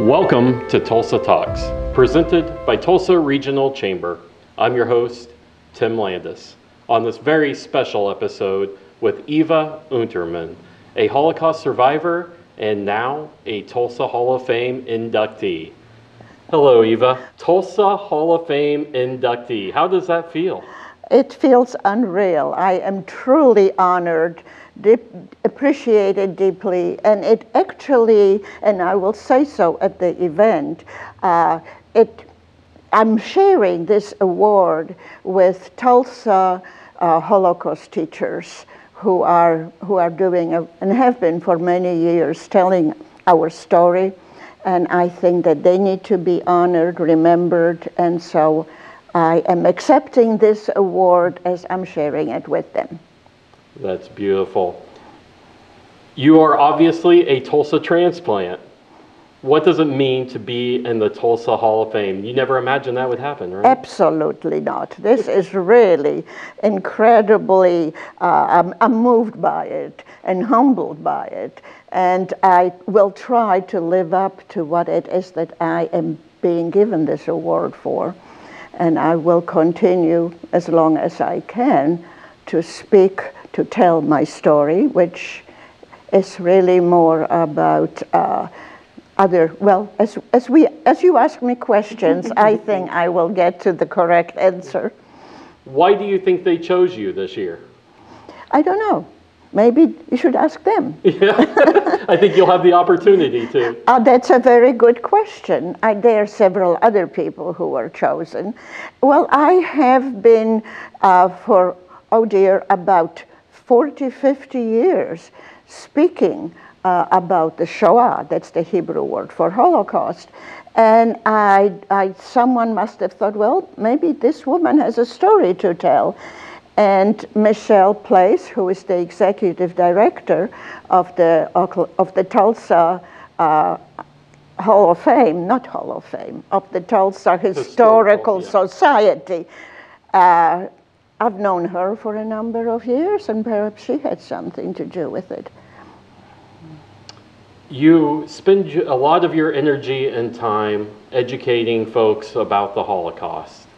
Welcome to Tulsa Talks, presented by Tulsa Regional Chamber. I'm your host, Tim Landis, on this very special episode with Eva Unterman, a Holocaust survivor and now a Tulsa Hall of Fame inductee. Hello, Eva. Tulsa Hall of Fame inductee. How does that feel? It feels unreal. I am truly honored, appreciated deeply, and it actually, and I will say so at the event, I'm sharing this award with Tulsa Holocaust teachers who are doing and have been for many years telling our story, and I think that they need to be honored, remembered, and so I am accepting this award as I'm sharing it with them. That's beautiful. You are obviously a Tulsa transplant. What does it mean to be in the Tulsa Hall of Fame? You never imagined that would happen, right? Absolutely not. This is really incredibly, I'm moved by it and humbled by it. And I will try to live up to what it is that I am being given this award for. And I will continue as long as I can to speak, to tell my story, which is really more about as you ask me questions, I think I will get to the correct answer. Why do you think they chose you this year? I don't know. Maybe you should ask them. Yeah, I think you'll have the opportunity to. That's a very good question. There are several other people who were chosen. Well, I have been for, about 40, 50 years speaking about the Shoah. That's the Hebrew word for Holocaust. And someone must have thought, well, maybe this woman has a story to tell. And Michelle Place, who is the executive director of the Tulsa Hall of Fame, not Hall of Fame, of the Tulsa Historical Society. I've known her for a number of years, and perhaps she had something to do with it. You spend a lot of your energy and time educating folks about the Holocaust.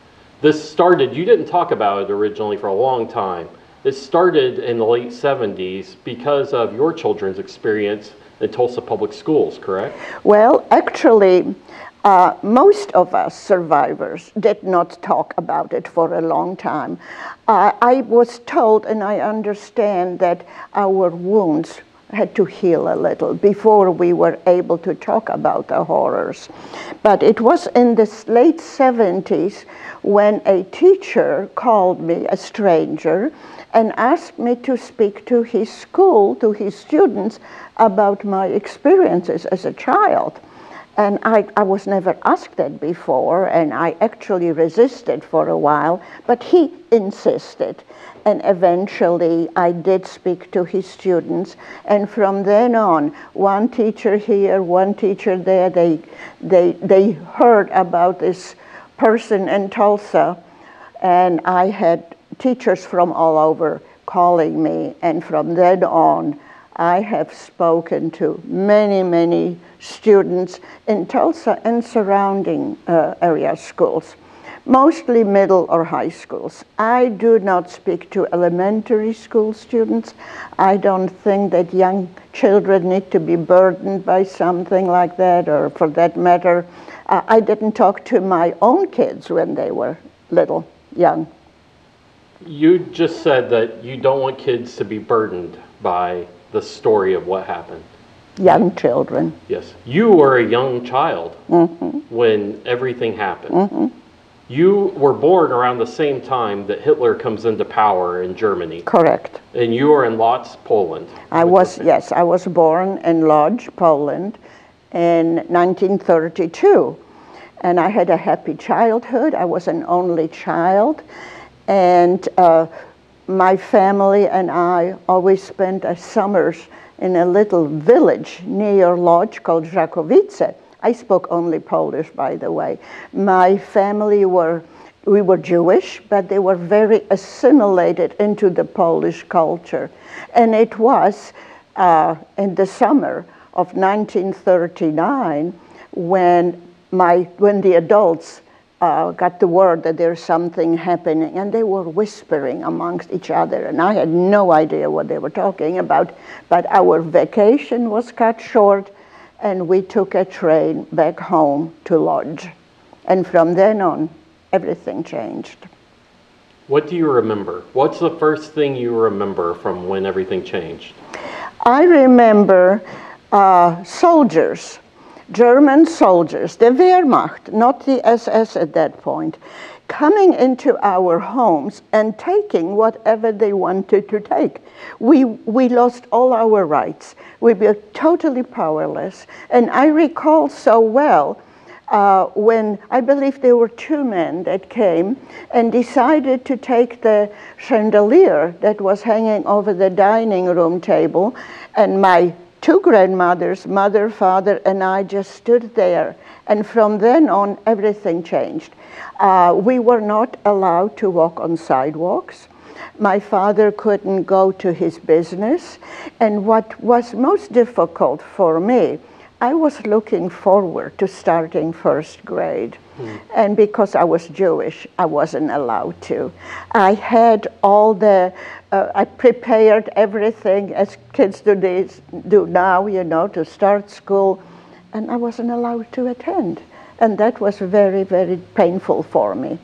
This started, you didn't talk about it originally for a long time. It started in the late 70s because of your children's experience in Tulsa Public Schools, correct? Well, actually, most of us survivors did not talk about it for a long time. I was told, and I understand, that our wounds had to heal a little before we were able to talk about the horrors. But it was in the late 70s when a teacher called me, a stranger, and asked me to speak to his school, to his students, about my experiences as a child. And I was never asked that before, and I actually resisted for a while, but he insisted. And eventually I did speak to his students, and from then on, one teacher here, one teacher there, they heard about this person in Tulsa, and I had teachers from all over calling me, and from then on, I have spoken to many, many students in Tulsa and surrounding area schools, mostly middle or high schools. I do not speak to elementary school students. I don't think that young children need to be burdened by something like that, or for that matter, I didn't talk to my own kids when they were little, young. You just said that you don't want kids to be burdened by the story of what happened. Young children. Yes. You were a young child when everything happened. You were born around the same time that Hitler comes into power in Germany. Correct. And you were in Lodz, Poland. I was born in Lodz, Poland in 1932. And I had a happy childhood. I was an only child. And my family and I always spent our summers in a little village near Lodz called Żakowice. I spoke only Polish, by the way. My family we were Jewish, but they were very assimilated into the Polish culture. And it was in the summer of 1939 when the adults got the word that there's something happening, and they were whispering amongst each other, and I had no idea what they were talking about, but our vacation was cut short, and we took a train back home to Lodge. And from then on, everything changed. What do you remember? What's the first thing you remember from when everything changed? I remember soldiers, German soldiers, the Wehrmacht, not the SS at that point, coming into our homes and taking whatever they wanted to take. We lost all our rights. We were totally powerless. And I recall so well when I believe there were two men that came and decided to take the chandelier that was hanging over the dining room table, and my two grandmothers, mother, father, and I just stood there. And from then on, everything changed. We were not allowed to walk on sidewalks. My father couldn't go to his business. And what was most difficult for me, I was looking forward to starting first grade. And because I was Jewish, I wasn't allowed to. I had all I prepared everything as kids do now, to start school, and I wasn't allowed to attend. And that was very, very painful for me.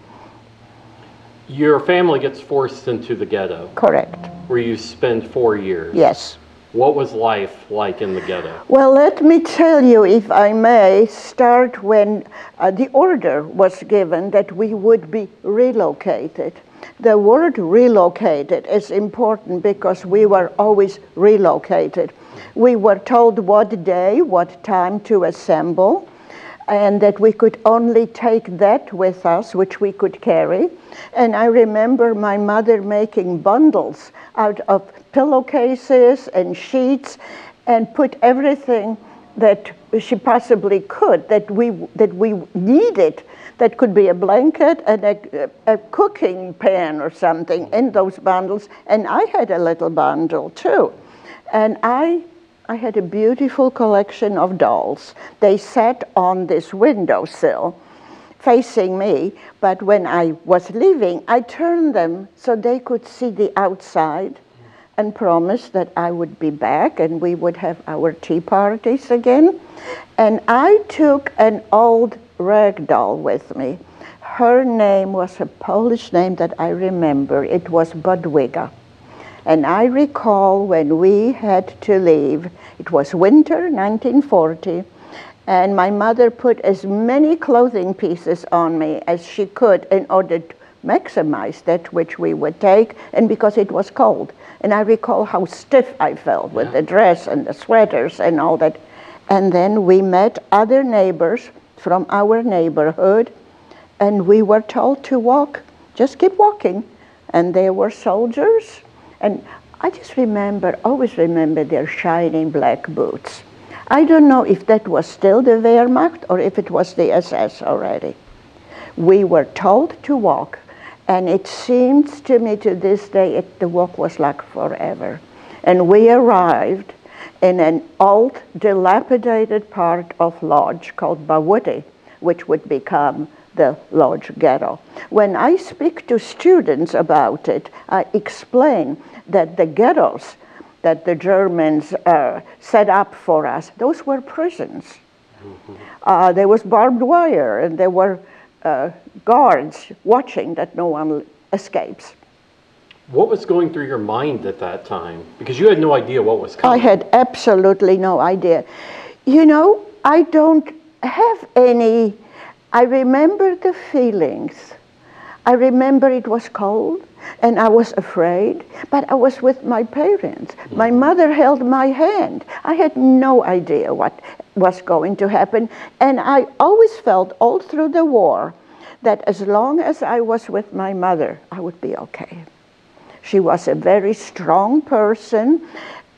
Your family gets forced into the ghetto. Correct. Where you spend 4 years. Yes. What was life like in the ghetto? Well, let me tell you, if I may, start when the order was given that we would be relocated. The word relocated is important because we were always relocated. We were told what day, what time to assemble, and that we could only take that with us, which we could carry. And I remember my mother making bundles out of pillowcases and sheets and put everything that she possibly could, that we needed, that could be a blanket and a cooking pan or something in those bundles. And I had a little bundle too. And I had a beautiful collection of dolls. They sat on this windowsill facing me, but when I was leaving, I turned them so they could see the outside and promised that I would be back and we would have our tea parties again. And I took an old rag doll with me. Her name was a Polish name that I remember. It was Budwiga. And I recall when we had to leave, it was winter 1940, and my mother put as many clothing pieces on me as she could in order to maximize that which we would take, and because it was cold. And I recall how stiff I felt with the dress and the sweaters and all that. And then we met other neighbors from our neighborhood, and we were told to walk, just keep walking. And there were soldiers, and I just always remember their shining black boots. I don't know if that was still the Wehrmacht or if it was the SS already. We were told to walk, and it seems to me to this day the walk was like forever. And we arrived in an old, dilapidated part of Lodge called Bawuty, which would become the Lodge ghetto. When I speak to students about it, I explain that the ghettos that the Germans set up for us, those were prisons. There was barbed wire, and there were guards watching that no one escapes. What was going through your mind at that time? Because you had no idea what was coming. I had absolutely no idea. I don't have any. I remember the feelings. I remember it was cold and I was afraid, but I was with my parents. My mother held my hand. I had no idea what was going to happen, and I always felt all through the war that as long as I was with my mother, I would be okay. She was a very strong person,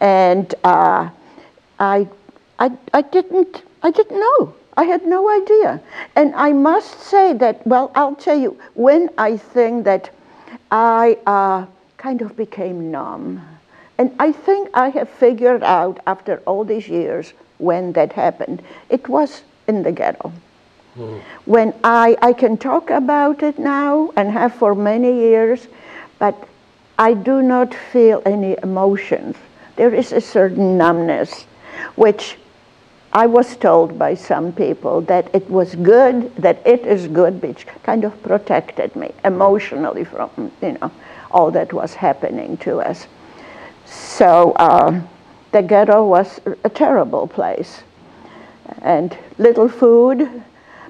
and I didn't know. I had no idea. And I must say that, well, I'll tell you, when I think that I kind of became numb. And I think I have figured out after all these years when that happened. It was in the ghetto. When I can talk about it now and have for many years, but I do not feel any emotions. There is a certain numbness, which I was told by some people that it was good, that it is good, which kind of protected me emotionally from, all that was happening to us. So the ghetto was a terrible place. And little food,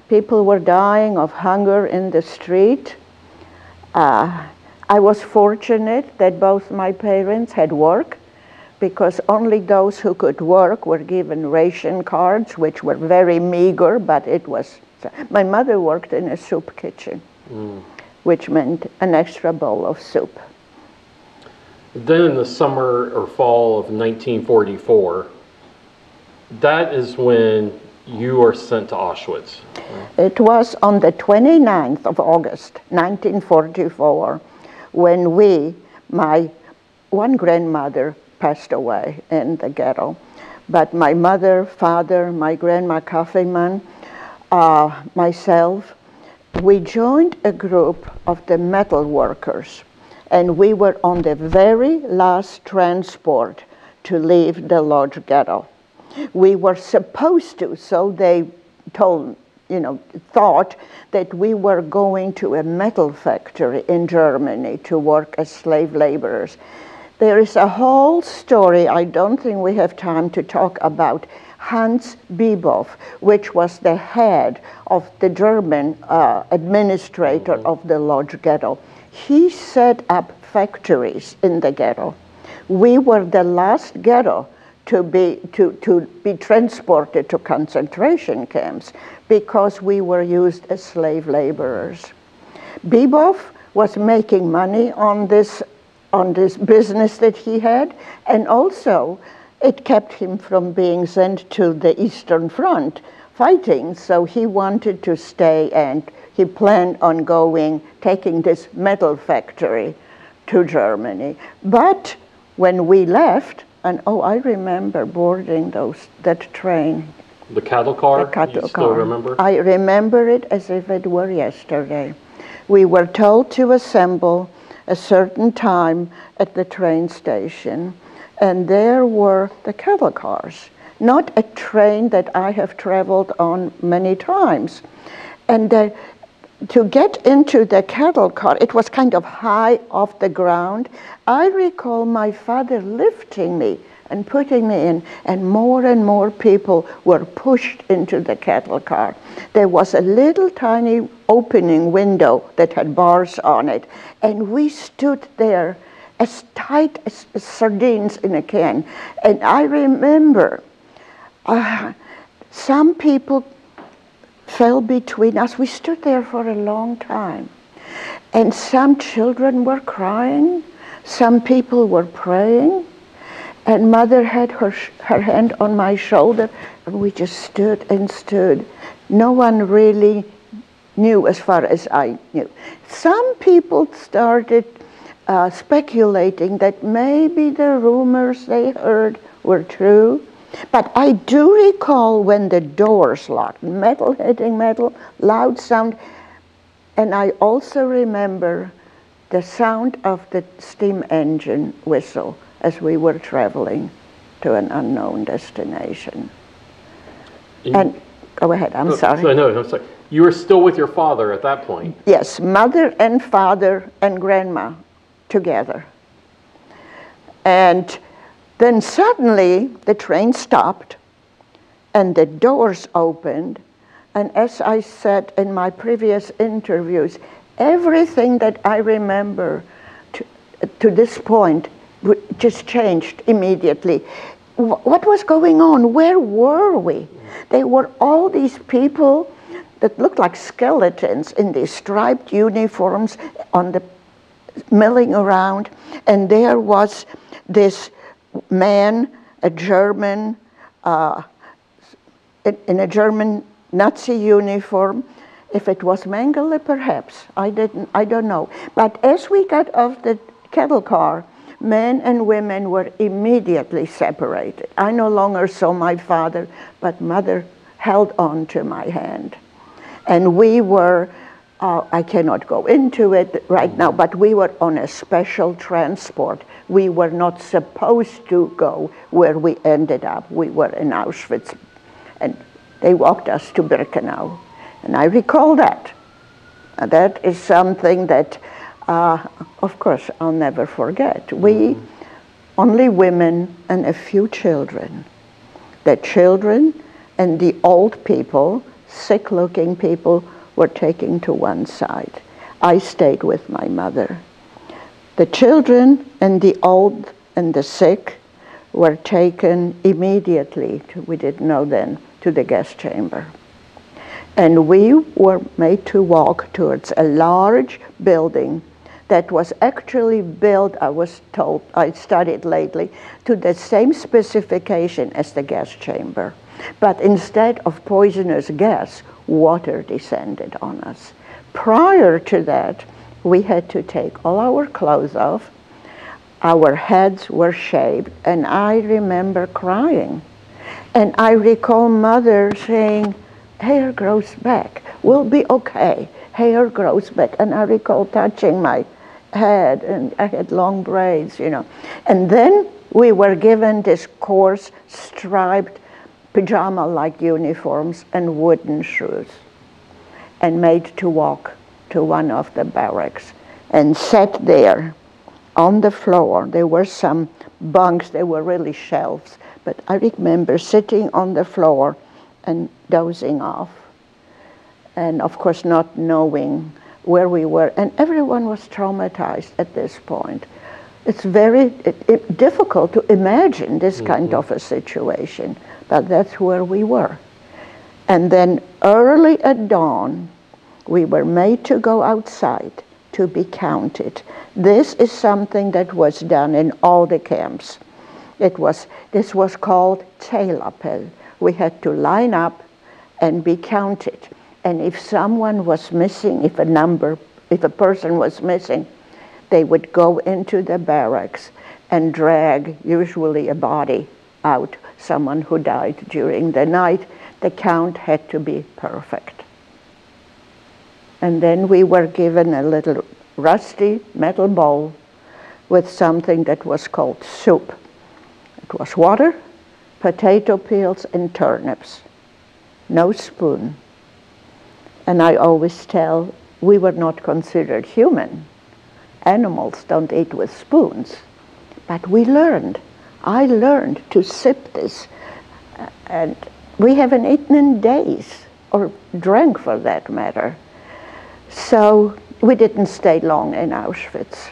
people were dying of hunger in the street. I was fortunate that both my parents had work, because only those who could work were given ration cards, which were very meager, but it was. My mother worked in a soup kitchen, which meant an extra bowl of soup. Then in the summer or fall of 1944, that is when you are sent to Auschwitz. It was on the 29th of August, 1944, when my one grandmother passed away in the ghetto. But my mother, father, my grandma Kaffeeman, myself, we joined a group of the metal workers, and we were on the very last transport to leave the Lodz ghetto. We were supposed to, so they thought that we were going to a metal factory in Germany to work as slave laborers. There is a whole story, I don't think we have time to talk about, Hans Beboff, which was the head of the German administrator of the Lodz ghetto. He set up factories in the ghetto. We were the last ghetto to be transported to concentration camps because we were used as slave laborers. Beboff was making money on this business that he had, and also it kept him from being sent to the Eastern Front fighting, so he wanted to stay, and he planned on taking this metal factory to Germany. But when we left, and I remember boarding that train. The cattle car? The cattle car. Still remember? I remember it as if it were yesterday. We were told to assemble a certain time at the train station, and there were the cattle cars, not a train that I have traveled on many times. And to get into the cattle car, it was kind of high off the ground. I recall my father lifting me and putting me in, and more people were pushed into the cattle car. There was a little tiny opening window that had bars on it, and we stood there as tight as sardines in a can. And I remember some people fell between us. We stood there for a long time, and some children were crying, some people were praying, and Mother had her hand on my shoulder, and we just stood and stood. No one really knew as far as I knew. Some people started speculating that maybe the rumors they heard were true. But I do recall when the doors locked, metal hitting metal, loud sound, and I also remember the sound of the steam engine whistle as we were traveling to an unknown destination. And go ahead, I'm sorry. I'm sorry. You were still with your father at that point? Yes, mother and father and grandma together. And then suddenly the train stopped and the doors opened, and as I said in my previous interviews, everything that I remember to this point just changed immediately. What was going on? Where were we? There were all these people that looked like skeletons in these striped uniforms milling around, and there was this man, a German, in a German Nazi uniform. If it was Mengele, perhaps, I don't know. But as we got off the cattle car, men and women were immediately separated. I no longer saw my father, but Mother held on to my hand. And we were, I cannot go into it right now, but we were on a special transport. We were not supposed to go where we ended up. We were in Auschwitz, and they walked us to Birkenau. And I recall that. That is something that, of course, I'll never forget. We, only women and a few children. The children and the old people, sick-looking people, were taken to one side. I stayed with my mother. The children and the old and the sick were taken immediately, we didn't know then, to the gas chamber. And we were made to walk towards a large building that was actually built, I was told, I studied lately, to the same specification as the gas chamber. But instead of poisonous gas, water descended on us. Prior to that, we had to take all our clothes off. Our heads were shaved, and I remember crying. And I recall Mother saying, hair grows back, we'll be okay, hair grows back. And I recall touching my head, and I had long braids, you know. And then we were given this coarse, striped, pajama-like uniforms and wooden shoes, and made to walk to one of the barracks, and sat there on the floor. There were some bunks, they were really shelves, but I remember sitting on the floor and dozing off, and of course not knowing where we were, and everyone was traumatized at this point. It's very difficult to imagine this kind of a situation, but that's where we were. And then early at dawn, we were made to go outside to be counted. This is something that was done in all the camps. This was called TulsaPeople. We had to line up and be counted. And if someone was missing, if a person was missing, they would go into the barracks and drag usually a body out, someone who died during the night. The count had to be perfect. And then we were given a little rusty metal bowl with something that was called soup. It was water, potato peels, and turnips. No spoon. And I always tell, we were not considered human. Animals don't eat with spoons. But we learned. I learned to sip this. And we haven't eaten in days, or drank for that matter. So we didn't stay long in Auschwitz.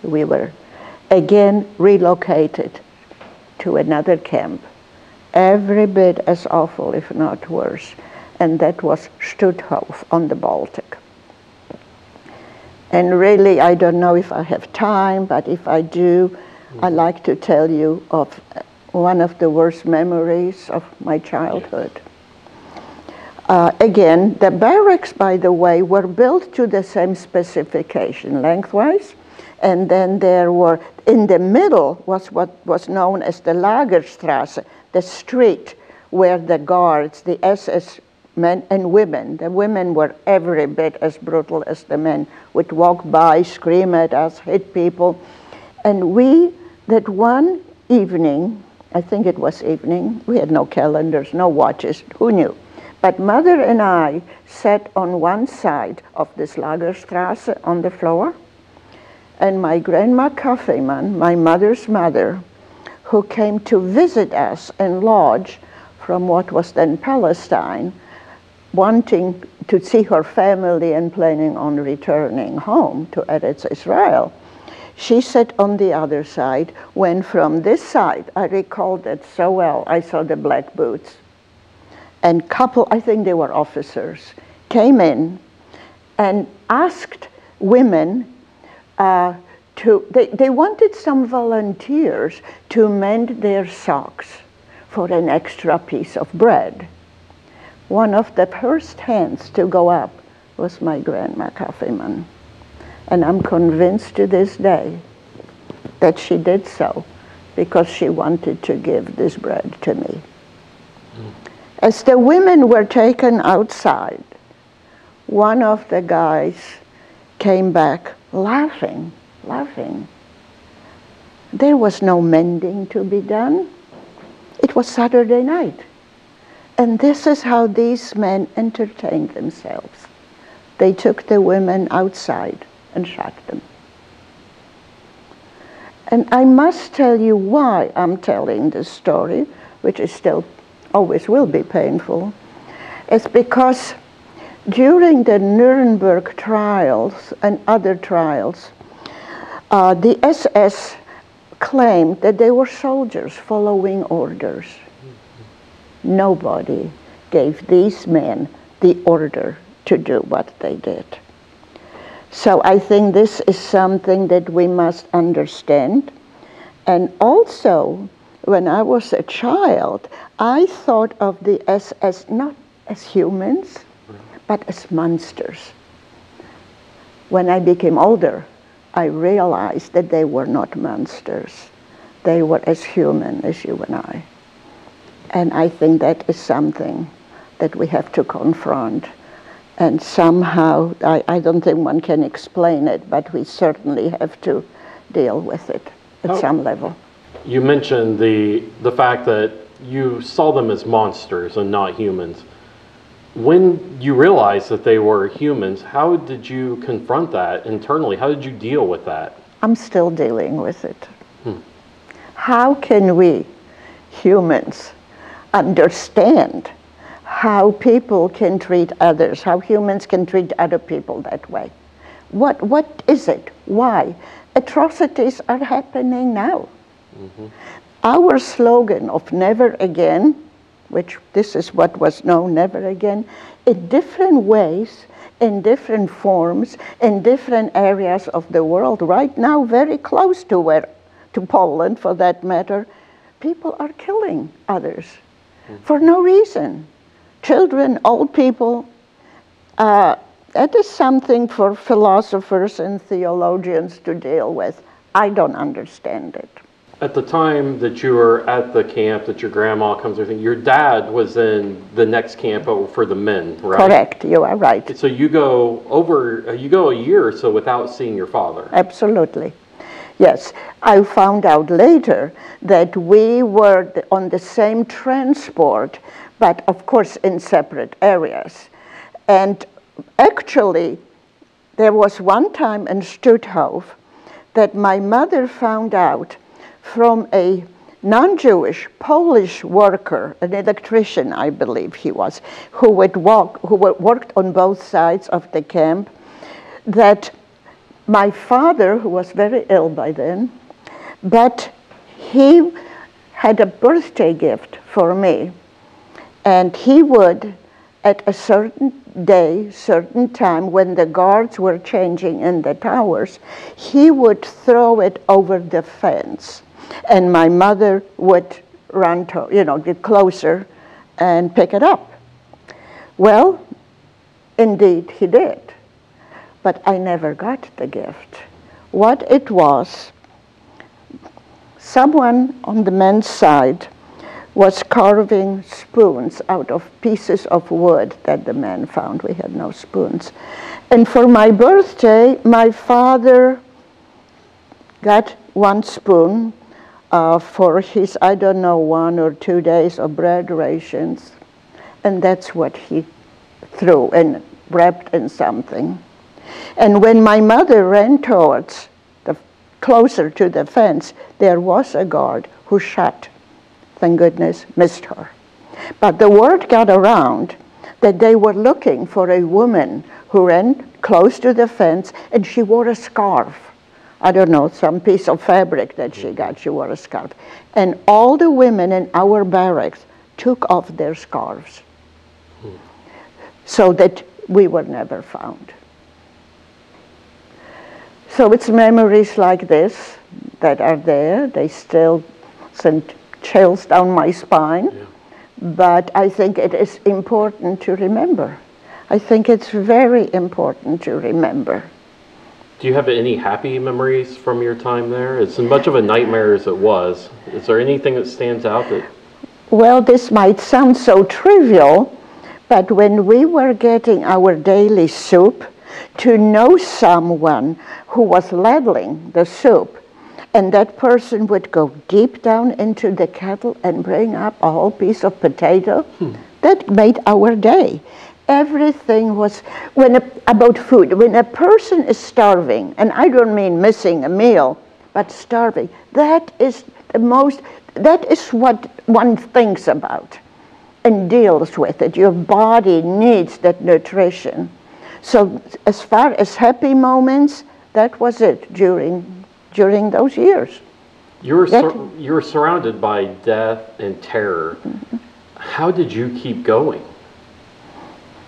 We were again relocated to another camp, every bit as awful, if not worse, and that was Stutthof on the Baltic. And really, I don't know if I have time, but if I do, I'd like to tell you of one of the worst memories of my childhood. Again, the barracks, by the way, were built to the same specification lengthwise, and then there were, in the middle was what was known as the Lagerstrasse, the street where the guards, the SS men and women, the women were every bit as brutal as the men, would walk by, scream at us, hit people. And we, that one evening, I think it was evening, we had no calendars, no watches, who knew? But Mother and I sat on one side of this Lagerstrasse on the floor, and my grandma Kaufmann, my mother's mother, who came to visit us in Lodz from what was then Palestine, wanting to see her family and planning on returning home to Eretz Israel. She sat on the other side, when from this side, I recall that so well, I saw the black boots. And couple, I think they were officers, came in and asked women they wanted some volunteers to mend their socks for an extra piece of bread. One of the first hands to go up was my grandma Kaufmann. And I'm convinced to this day that she did so because she wanted to give this bread to me. As the women were taken outside, one of the guys came back laughing. There was no mending to be done. It was Saturday night. And this is how these men entertained themselves. They took the women outside and shot them. And I must tell you why I'm telling this story, which is still always will be painful. It's because during the Nuremberg trials and other trials, the SS claimed that they were soldiers following orders. Nobody gave these men the order to do what they did. So I think this is something that we must understand. And also, when I was a child, I thought of the SS not as humans, but as monsters. When I became older, I realized that they were not monsters. They were as human as you and I. And I think that is something that we have to confront. And somehow, I don't think one can explain it, but we certainly have to deal with it at some level. You mentioned the fact that you saw them as monsters and not humans. When you realized that they were humans, how did you confront that internally? How did you deal with that? I'm still dealing with it. How can we, humans, understand how people can treat others, how humans can treat other people that way? What is it? Why? Atrocities are happening now. Our slogan of never again, which this is what was known, never again, in different ways, in different forms, in different areas of the world, right now very close to Poland for that matter, people are killing others for no reason. Children, old people, that is something for philosophers and theologians to deal with. I don't understand it. At the time that you were at the camp, that your grandma comes with, your dad was in the next camp for the men, right? Correct, you are right. So you go a year or so without seeing your father. Absolutely. Yes, I found out later that we were on the same transport, but of course in separate areas. And actually, there was one time in Stutthof that my mother found out from a non-Jewish Polish worker, an electrician, I believe he was, who worked on both sides of the camp, that my father, who was very ill by then, but he had a birthday gift for me, and he would, at a certain day, certain time, when the guards were changing in the towers, he would throw it over the fence. And my mother would run to, get closer and pick it up. Well, indeed he did, but I never got the gift. What it was, someone on the men's side was carving spoons out of pieces of wood that the men found. We had no spoons. And for my birthday, my father got one spoon for his, I don't know, 1 or 2 days of bread rations. And that's what he threw and wrapped in something. And when my mother ran towards closer to the fence, there was a guard who shot, thank goodness, missed her. But the word got around that they were looking for a woman who ran close to the fence, and she wore a scarf. I don't know, some piece of fabric that she got, she wore a scarf. And all the women in our barracks took off their scarves so that we were never found. So it's memories like this that are there. They still send chills down my spine. Yeah. But I think it is important to remember. I think it's very important to remember. Do you have any happy memories from your time there? It's as much of a nightmare as it was. Is there anything that stands out that? Well, this might sound so trivial, but when we were getting our daily soup, to know someone who was ladling the soup, and that person would go deep down into the kettle and bring up a whole piece of potato, that made our day. Everything was, about food, when a person is starving, and I don't mean missing a meal, but starving, that is what one thinks about and deals with it. Your body needs that nutrition. So as far as happy moments, that was it during those years. You were surrounded by death and terror. Mm-hmm. How did you keep going?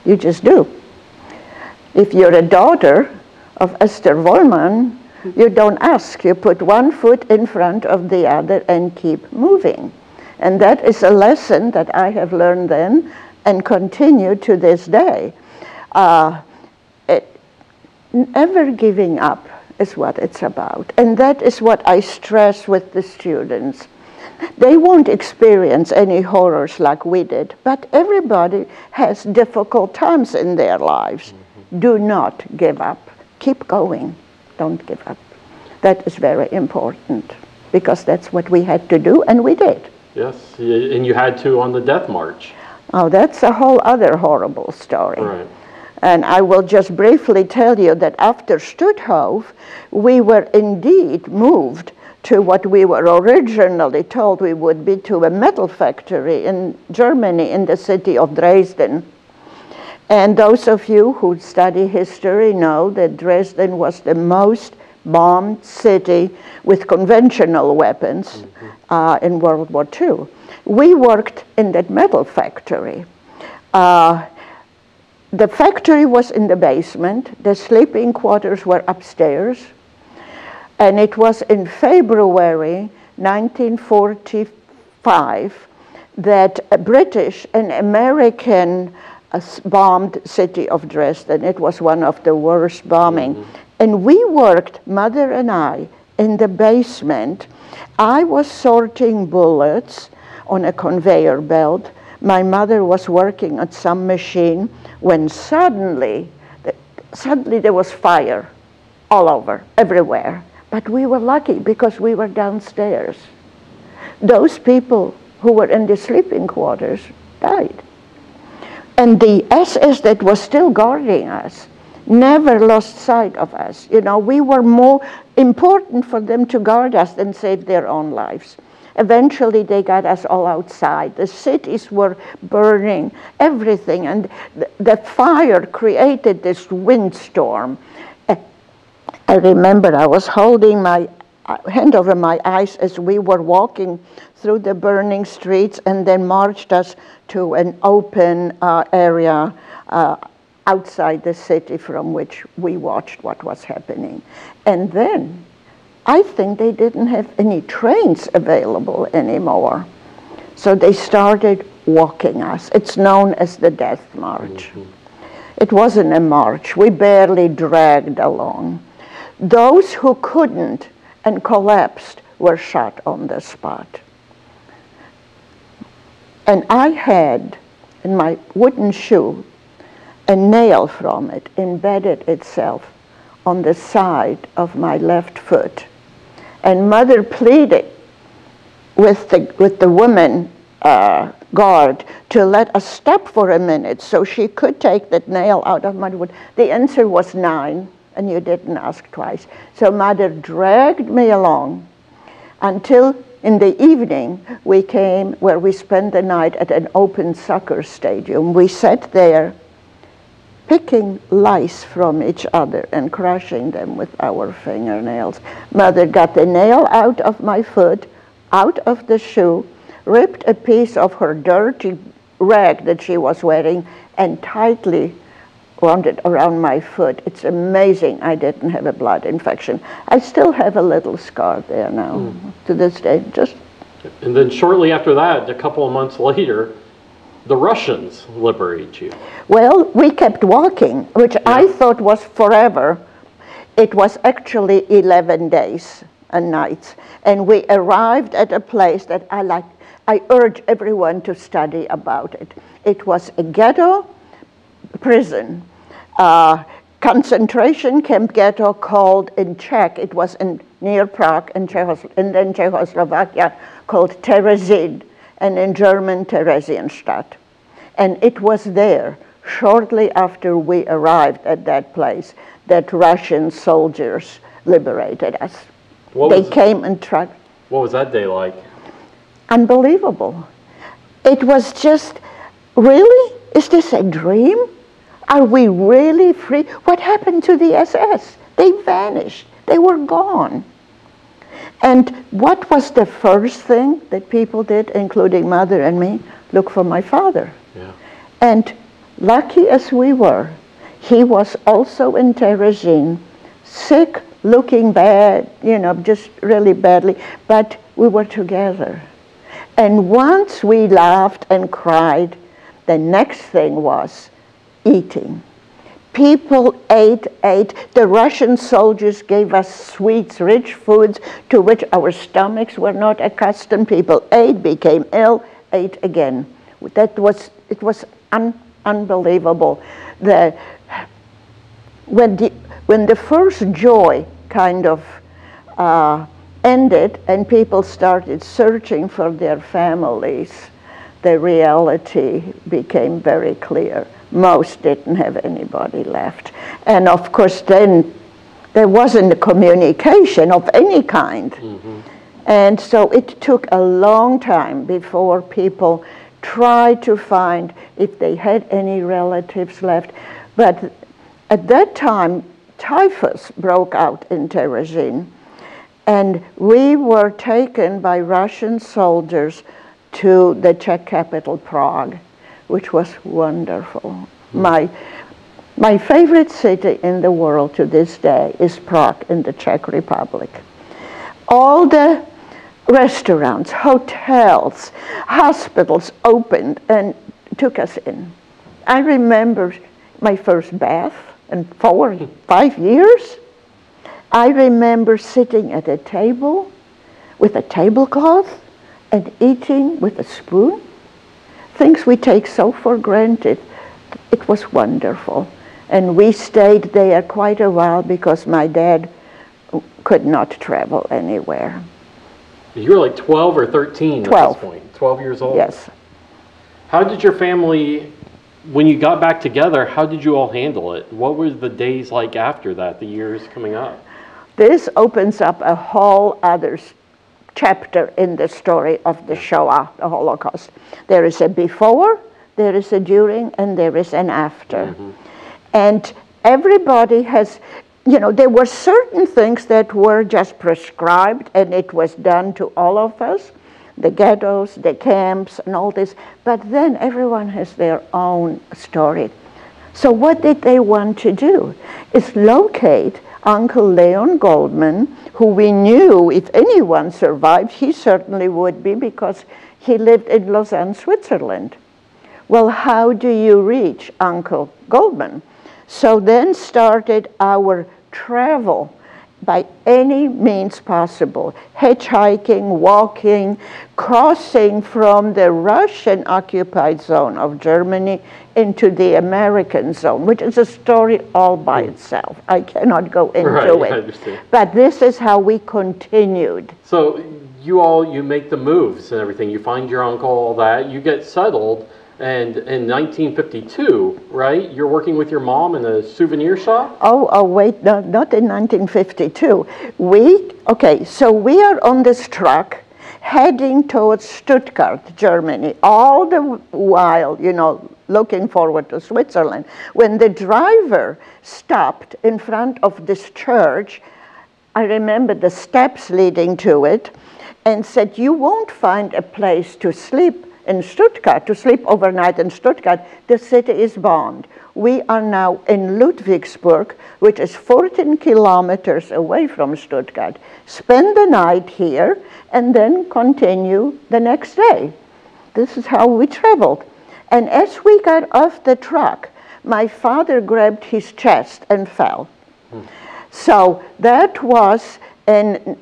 You just do. If you're a daughter of Esther Wollman, you don't ask. You put one foot in front of the other and keep moving. And that is a lesson that I have learned then and continue to this day. Never giving up is what it's about. And that is what I stress with the students. They won't experience any horrors like we did, but everybody has difficult times in their lives. Mm-hmm. Do not give up. Keep going. Don't give up. That is very important, because that's what we had to do, and we did. Yes, and you had to on the death march. Oh, that's a whole other horrible story. Right. And I will just briefly tell you that after Stutthof, we were indeed moved to what we were originally told we would be, to a metal factory in Germany, in the city of Dresden. And those of you who study history know that Dresden was the most bombed city with conventional weapons in World War II. We worked in that metal factory. The factory was in the basement. The sleeping quarters were upstairs. And it was in February 1945 that a British and American bombed city of Dresden. It was one of the worst bombing. Mm-hmm. And we worked, Mother and I, in the basement. I was sorting bullets on a conveyor belt. My mother was working on some machine when suddenly there was fire all over, everywhere. But we were lucky because we were downstairs. Those people who were in the sleeping quarters died. And the SS that was still guarding us never lost sight of us. You know, we were more important for them to guard us than save their own lives. Eventually, they got us all outside. The cities were burning, everything, and the fire created this windstorm. I remember I was holding my hand over my eyes as we were walking through the burning streets, and then marched us to an open area outside the city from which we watched what was happening. And then I think they didn't have any trains available anymore. So they started walking us. It's known as the Death March. Mm-hmm. It wasn't a march. We barely dragged along. Those who couldn't and collapsed were shot on the spot. And I had in my wooden shoe a nail from it embedded itself on the side of my left foot. And Mother pleaded with the woman guard to let us stop for a minute so she could take that nail out of my foot. The answer was 9, and you didn't ask twice. So Mother dragged me along until in the evening we came where we spent the night at an open soccer stadium. We sat there picking lice from each other and crushing them with our fingernails. Mother got the nail out of my foot, out of the shoe, ripped a piece of her dirty rag that she was wearing, and tightly wound it around my foot. It's amazing I didn't have a blood infection. I still have a little scar there now, to this day. And then shortly after that, a couple of months later, the Russians liberate you. Well, we kept walking, which I thought was forever. It was actually 11 days and nights. And we arrived at a place that I I urge everyone to study about it. It was a ghetto prison, concentration camp ghetto called in Czech, it was near Prague and then Czechoslovakia, called Terezín, and in German Theresienstadt. And it was there, shortly after we arrived at that place, that Russian soldiers liberated us. They came and tried. What was that day like? Unbelievable. It was just, really? Is this a dream? Are we really free? What happened to the SS? They vanished. They were gone. And what was the first thing that people did, including Mother and me? Look for my father. Yeah. And lucky as we were, he was also in Terezín, sick, looking bad, just really badly, but we were together. And once we laughed and cried, the next thing was eating. People ate. The Russian soldiers gave us sweets, rich foods to which our stomachs were not accustomed. People ate, became ill, ate again. It was unbelievable. When the first joy kind of ended and people started searching for their families, the reality became very clear. Most didn't have anybody left. And of course then there wasn't a communication of any kind. Mm-hmm. And so it took a long time before people tried to find if they had any relatives left. But at that time, typhus broke out in Terezín, and we were taken by Russian soldiers to the Czech capital, Prague, which was wonderful. My favorite city in the world to this day is Prague in the Czech Republic. All the restaurants, hotels, hospitals opened and took us in. I remember my first bath in 4 or 5 years. I remember sitting at a table with a tablecloth and eating with a spoon. Things we take so for granted. It was wonderful. And we stayed there quite a while because my dad could not travel anywhere. You were like 12 or 13 12. At this point. 12 years old? Yes. How did your family, when you got back together, how did you all handle it? What were the days like after that, the years coming up? This opens up a whole other chapter in the story of the Shoah, the Holocaust. There is a before, there is a during, and there is an after. Mm-hmm. And everybody has, there were certain things that were just prescribed, and it was done to all of us, the ghettos, the camps, and all this. But then everyone has their own story. So what did they want to do? Is locate Uncle Leon Goldman, who we knew if anyone survived, he certainly would be because he lived in Lausanne, Switzerland. Well, how do you reach Uncle Goldman? So then started our travel by any means possible, hitchhiking, walking, crossing from the Russian occupied zone of Germany into the American zone, which is a story all by itself. I cannot go into it. I understand. But this is how we continued. So you make the moves and everything. You find your uncle, all that. You get settled. And in 1952, right, you're working with your mom in a souvenir shop? Oh, wait, no, not in 1952. So we are on this truck heading towards Stuttgart, Germany, all the while, looking forward to Switzerland. When the driver stopped in front of this church, I remember the steps leading to it, and said, "You won't find a place to sleep in Stuttgart, to sleep overnight in Stuttgart. The city is bombed. We are now in Ludwigsburg, which is 14 kilometers away from Stuttgart. Spend the night here and then continue the next day." This is how we traveled. And as we got off the truck, my father grabbed his chest and fell. So that was in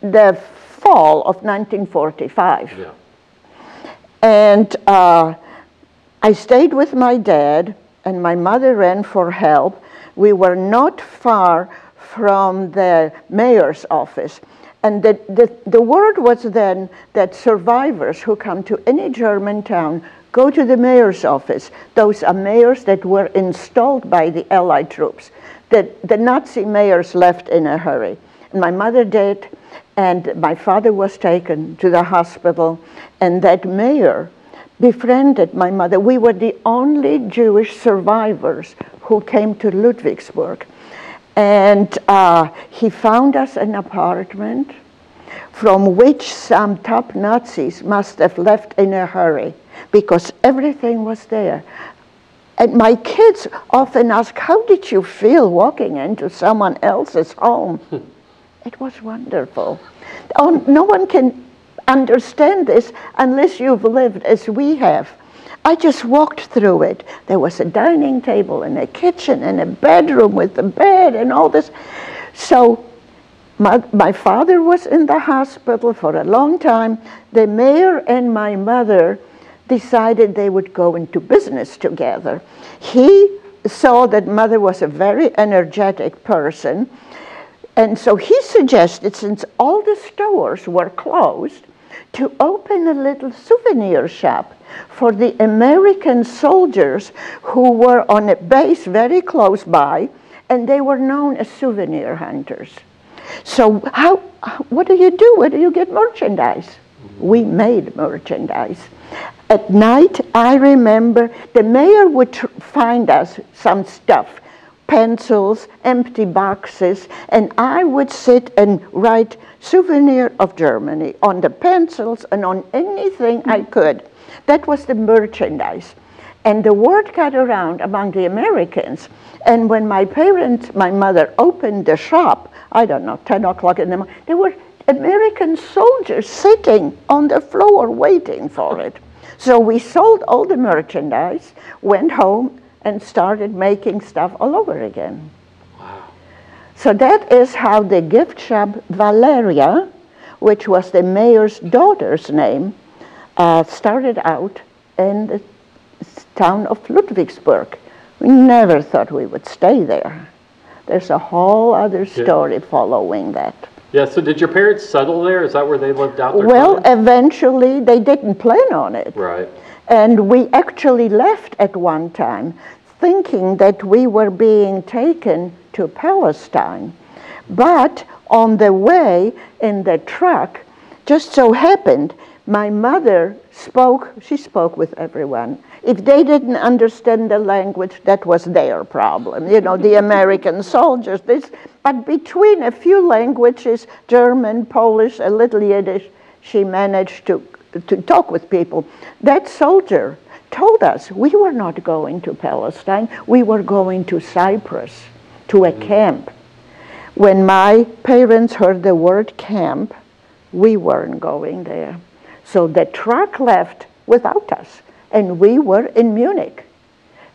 the fall of 1945. Yeah. And I stayed with my dad, and my mother ran for help. We were not far from the mayor's office. And the word was then that survivors who come to any German town go to the mayor's office. Those are mayors that were installed by the Allied troops. The Nazi mayors left in a hurry. And my mother did, and my father was taken to the hospital, and that mayor befriended my mother. We were the only Jewish survivors who came to Ludwigsburg. And he found us an apartment from which some top Nazis must have left in a hurry, because everything was there. And my kids often ask, how did you feel walking into someone else's home? It was wonderful. Oh, no one can understand this unless you've lived as we have. I just walked through it. There was a dining table and a kitchen and a bedroom with a bed and all this. So my father was in the hospital for a long time. The mayor and my mother decided they would go into business together. He saw that mother was a very energetic person, and so he suggested, since all the stores were closed, to open a little souvenir shop for the American soldiers who were on a base very close by, and they were known as souvenir hunters. So what do you do? Where do you get merchandise? We made merchandise. At night, I remember the mayor would find us some stuff, pencils, empty boxes, and I would sit and write souvenir of Germany on the pencils and on anything I could. That was the merchandise. And the word got around among the Americans. And when my mother opened the shop, I don't know, 10 o'clock in the morning, there were American soldiers sitting on the floor waiting for it. So we sold all the merchandise, went home, and started making stuff all over again. Wow. So that is how the gift shop Valeria, which was the mayor's daughter's name, started out in the town of Ludwigsburg. We never thought we would stay there. There's a whole other story following that. Yeah, so did your parents settle there? Is that where they lived out their Well, time? eventually they didn't plan on it. Right. And we actually left at one time thinking that we were being taken to Palestine. But on the way in the truck, just so happened, my mother spoke with everyone. If they didn't understand the language, that was their problem. You know, the American soldiers, but between a few languages, German, Polish, a little Yiddish, she managed to talk with people. That soldier told us we were not going to Palestine, we were going to Cyprus, to a camp. When my parents heard the word camp, we weren't going there. So the truck left without us, and we were in Munich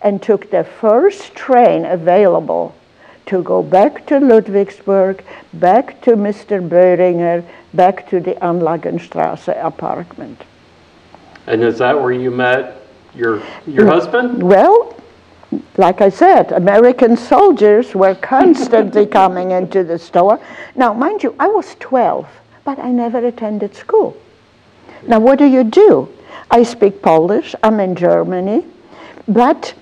and took the first train available to go back to Ludwigsburg, back to Mr. Böhringer, back to the Anlagenstrasse apartment. And is that where you met your husband? Well, like I said, American soldiers were constantly coming into the store. Now, mind you, I was 12, but I never attended school. Now, what do? I speak Polish, I'm in Germany, but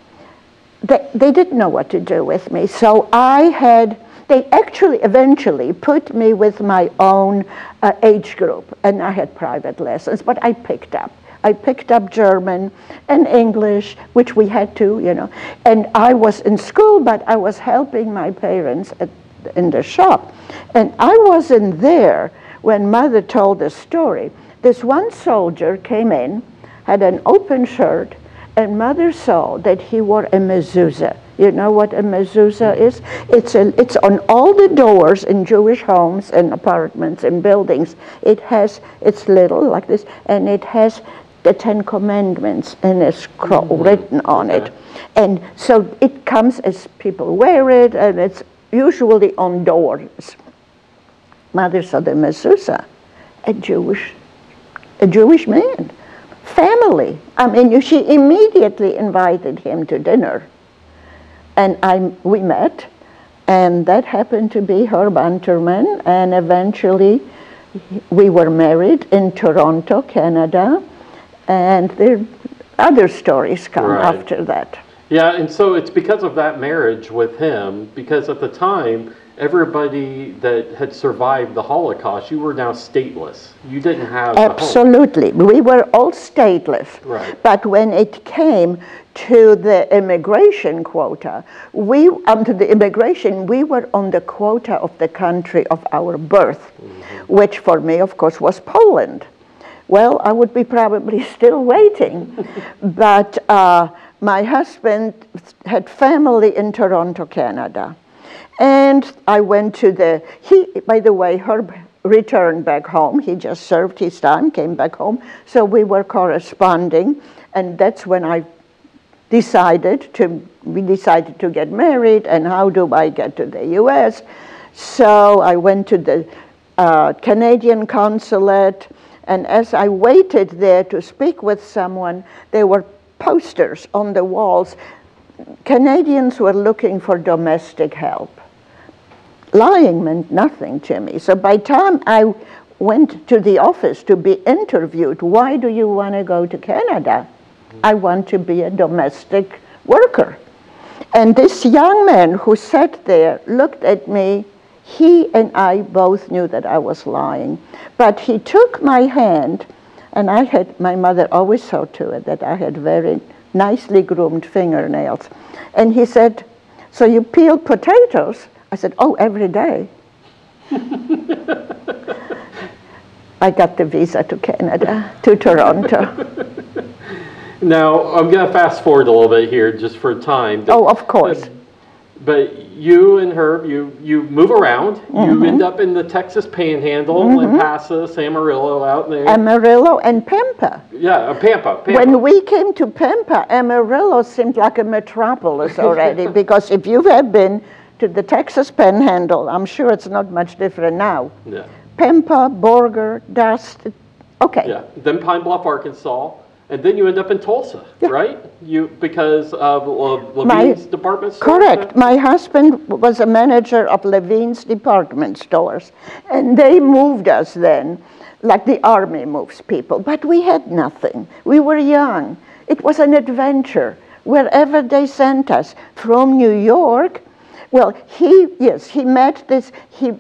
they didn't know what to do with me. So they actually eventually put me with my own age group, and I had private lessons, but I picked up. I picked up German and English, which we had to, you know. And I was in school, but I was helping my parents in the shop. And I wasn't there when Mother told the story. This one soldier came in, had an open shirt, and Mother saw that he wore a mezuzah. You know what a mezuzah is? It's on all the doors in Jewish homes and apartments and buildings. It's little like this, and it has the 10 Commandments in a scroll written on it. And so it comes as people wear it, and it's usually on doors. Mother saw the mezuzah, a Jewish man, family. I mean, she immediately invited him to dinner. And we met, and that happened to be Eva Unterman, and eventually we were married in Toronto, Canada, and there other stories come after that. Yeah, and so it's because of that marriage with him, because at the time, everybody that had survived the Holocaust, you were now stateless. You didn't have Absolutely. a home. We were all stateless. Right. But when it came to the immigration quota, we were on the quota of the country of our birth, which for me, of course, was Poland. Well, I would be probably still waiting. But my husband had family in Toronto, Canada. And I went to by the way, Herb returned back home. He just served his time, came back home. So we were corresponding. And that's when we decided to get married, and how do I get to the US? So I went to the Canadian consulate, and as I waited there to speak with someone, there were posters on the walls. Canadians were looking for domestic help. Lying meant nothing to me. So by the time I went to the office to be interviewed, why do you want to go to Canada? I want to be a domestic worker. And this young man who sat there looked at me. He and I both knew that I was lying. But he took my hand, and my mother always saw to it that I had very nicely groomed fingernails. And he said, "So you peel potatoes?" I said, "Oh, every day." I got the visa to Canada, to Toronto. Now, I'm going to fast forward a little bit here just for time. Oh, of course. But you and Herb, you move around. You end up in the Texas Panhandle, in Passus, Amarillo, out there. Amarillo and Pampa. Yeah, Pampa. When we came to Pampa, Amarillo seemed like a metropolis already, because if you have been to the Texas Panhandle, I'm sure it's not much different now. Yeah. Pampa, Borger, Dust, okay. Yeah, then Pine Bluff, Arkansas. And then you end up in Tulsa, right? Because of Levine's department store? Correct. My husband was a manager of Levine's department stores. And they moved us then, like the army moves people. But we had nothing. We were young. It was an adventure. Wherever they sent us, from New York. Well, he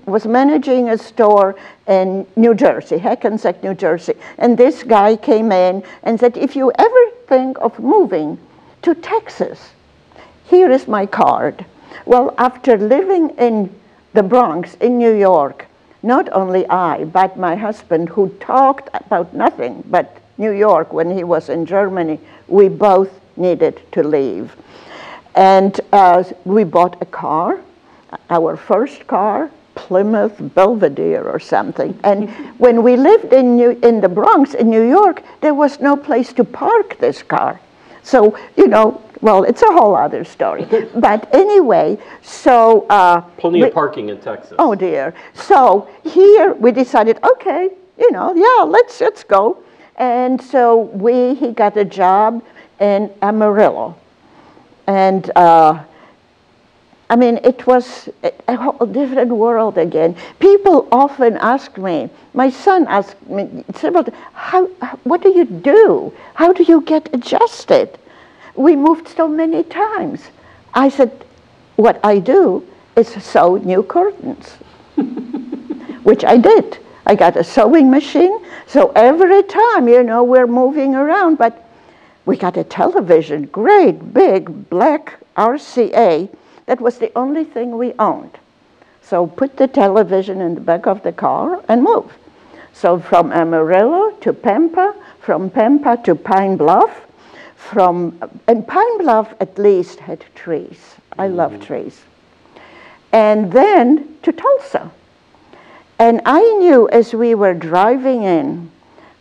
was managing a store in New Jersey, Hackensack, New Jersey. And this guy came in and said, "If you ever think of moving to Texas, here is my card." Well, after living in the Bronx in New York, not only I, but my husband, who talked about nothing but New York when he was in Germany, we both needed to leave. And we bought a car, our first car, Plymouth Belvedere or something. And when we lived in the Bronx in New York, there was no place to park this car. So, well, it's a whole other story. But anyway, so... Plenty of parking in Texas. Oh, dear. So here we decided, okay, let's go. And so he got a job in Amarillo. And it was a whole different world again. People often ask me, my son asked me several times, what do you do? How do you get adjusted? We moved so many times. I said, what I do is sew new curtains, which I did. I got a sewing machine, so every time, we're moving around, but we got a television, great, big, black RCA. That was the only thing we owned. So put the television in the back of the car and move. So from Amarillo to Pampa, from Pampa to Pine Bluff, and Pine Bluff at least had trees. I love trees. And then to Tulsa. And I knew as we were driving in,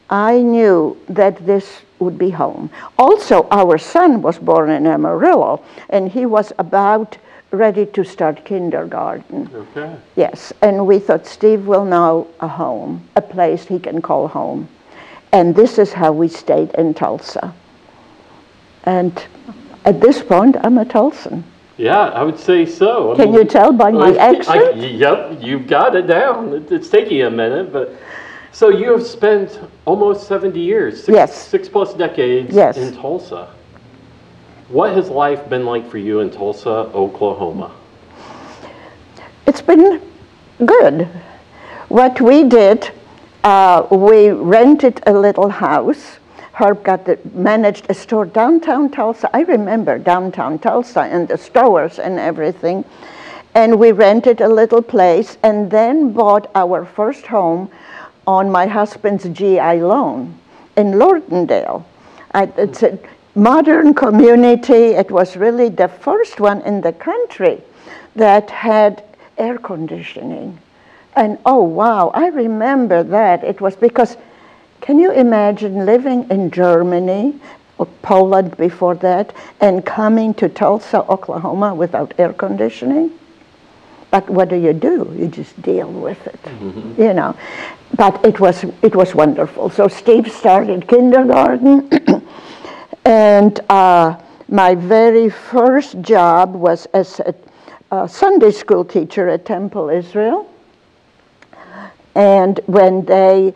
I knew that this would be home. Also, our son was born in Amarillo, and he was about ready to start kindergarten. Okay. Yes, and we thought Steve will know a home, a place he can call home. And this is how we stayed in Tulsa. And at this point, I'm a Tulsan. Yeah, I would say so. Can you tell by my accent? Yep, you've got it down. It's taking you a minute, but so you have spent almost 70 years, six plus decades in Tulsa. What has life been like for you in Tulsa, Oklahoma? It's been good. What we did, we rented a little house. Herb managed a store downtown Tulsa. I remember downtown Tulsa and the stores and everything. And we rented a little place and then bought our first home on my husband's GI loan in Lauderdale. It's a modern community. It was really the first one in the country that had air conditioning. And oh wow, I remember that. It was because, can you imagine living in Germany, or Poland before that, and coming to Tulsa, Oklahoma without air conditioning? But what do? You just deal with it, you know. But it was wonderful. So Steve started kindergarten, and my very first job was as a Sunday school teacher at Temple Israel. And when Levines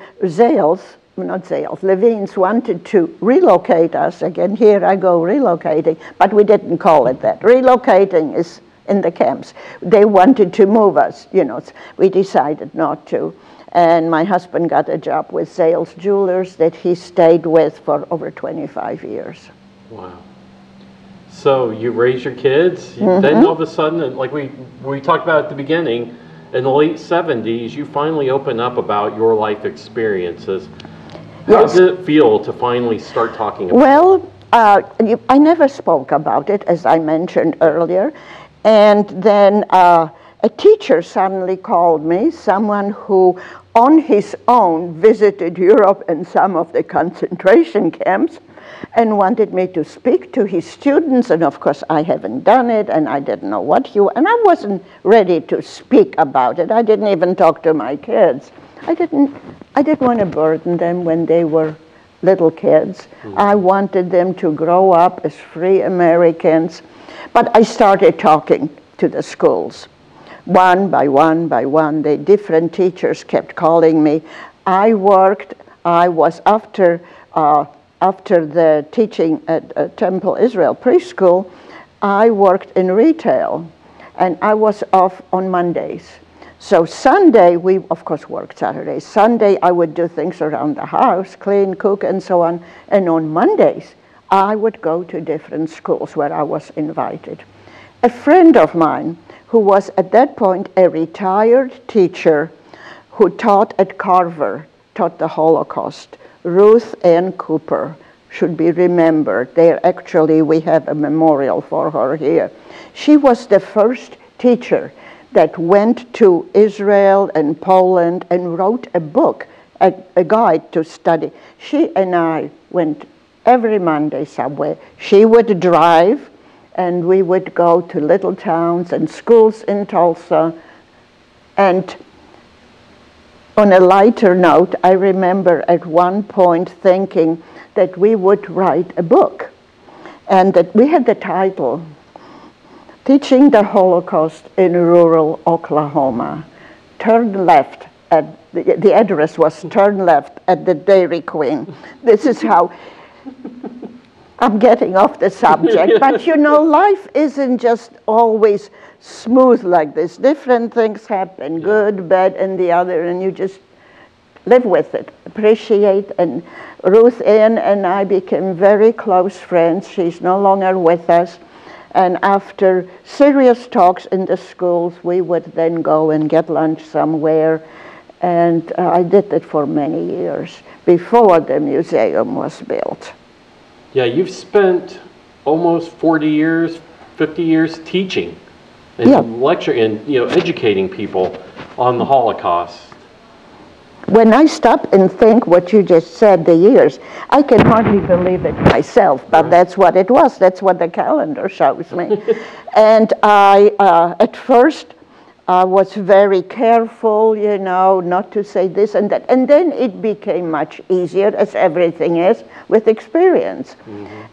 wanted to relocate us, again, here I go relocating, but we didn't call it that. Relocating is in the camps. They wanted to move us, you know, we decided not to. And my husband got a job with Zales Jewelers that he stayed with for over 25 years. Wow. So you raise your kids, then all of a sudden, like we talked about at the beginning, in the late 70s, you finally open up about your life experiences. How did it feel to finally start talking about it? Well, I never spoke about it, as I mentioned earlier. And then a teacher suddenly called me, someone who on his own visited Europe and some of the concentration camps, and wanted me to speak to his students. And of course, I haven't done it, and I didn't know and I wasn't ready to speak about it. I didn't even talk to my kids. I didn't want to burden them when they were little kids. I wanted them to grow up as free Americans. But I started talking to the schools. One by one by one, the different teachers kept calling me. I was after the teaching at Temple Israel preschool, I worked in retail, and I was off on Mondays. So Sunday, we of course worked Saturday. Sunday, I would do things around the house, clean, cook, and so on. And on Mondays, I would go to different schools where I was invited. A friend of mine, who was at that point a retired teacher who taught at Carver, taught the Holocaust, Ruth Ann Cooper, should be remembered. We have a memorial for her here. She was the first teacher that went to Israel and Poland and wrote a book, a guide to study. She and I went every Monday somewhere. She would drive, and we would go to little towns and schools in Tulsa. And on a lighter note, I remember at one point thinking that we would write a book, and that we had the title, Teaching the Holocaust in Rural Oklahoma. Turn left at, the address was turn left at the Dairy Queen. This is how, I'm getting off the subject, but you know, life isn't just always smooth like this. Different things happen, good, bad, and the other, and you just live with it, appreciate. And Ruth Ann and I became very close friends. She's no longer with us. And after serious talks in the schools, we would then go and get lunch somewhere. And I did that for many years before the museum was built. Yeah, you've spent almost 40 years, 50 years teaching and lecturing and educating people on the Holocaust. When I stop and think what you just said, the years, I can hardly believe it myself, but that's what it was. That's what the calendar shows me. And I, at first, I was very careful, you know, not to say this and that. And then it became much easier, as everything is, with experience.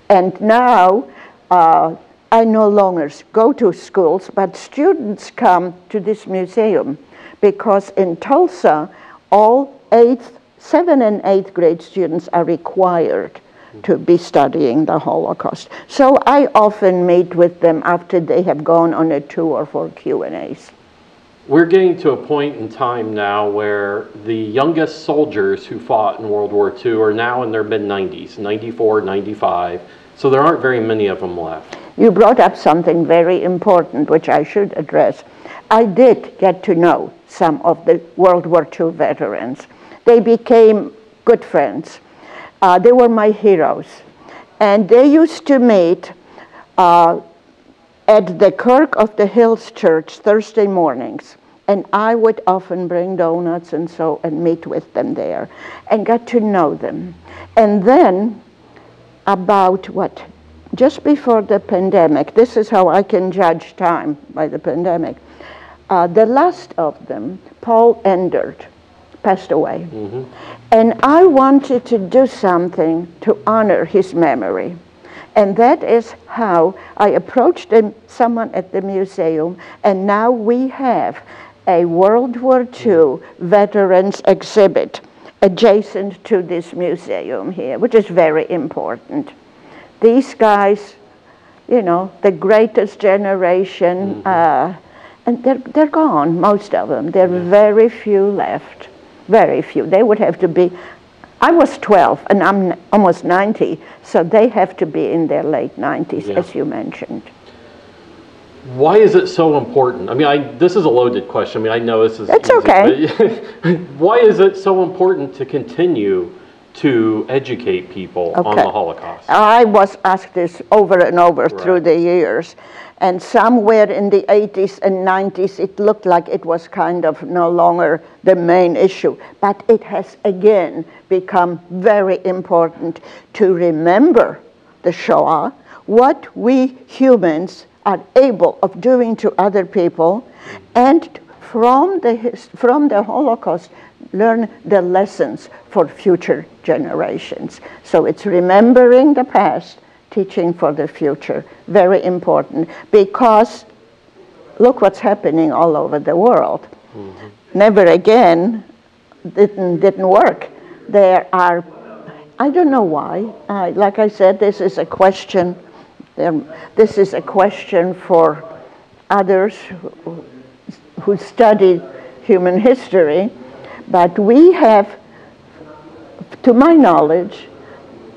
And now I no longer go to schools, but students come to this museum because in Tulsa, all 7th and 8th grade students are required to be studying the Holocaust. So I often meet with them after they have gone on a tour for Q&As. We're getting to a point in time now where the youngest soldiers who fought in World War II are now in their mid-90s, 94, 95, so there aren't very many of them left. You brought up something very important, which I should address. I did get to know some of the World War II veterans. They became good friends. They were my heroes. And they used to meet at the Kirk of the Hills Church Thursday mornings, and I would often bring donuts and meet with them there and got to know them. And then about just before the pandemic, this is how I can judge time by the pandemic, the last of them, Paul Endert, passed away. And I wanted to do something to honor his memory. And that is how I approached someone at the museum, and now we have a World War II veterans exhibit adjacent to this museum here, which is very important. These guys, you know, the greatest generation, and they're gone, most of them. There are very few left, very few. They would have to be, I was 12 and I'm almost 90, so they have to be in their late 90s, as you mentioned. Why is it so important? I mean, this is a loaded question. I mean, I know this is It's easy, okay. Why is it so important to continue to educate people on the Holocaust? I was asked this over and over through the years. And somewhere in the 80s and 90s, it looked like it was kind of no longer the main issue. But it has again become very important to remember the Shoah, what we humans are able of doing to other people, and from the Holocaust, learn the lessons for future generations. So it's remembering the past, teaching for the future, very important, because look what's happening all over the world. Never again didn't work. There are, I don't know why, like I said, this is a question for others who study human history, but we have, to my knowledge,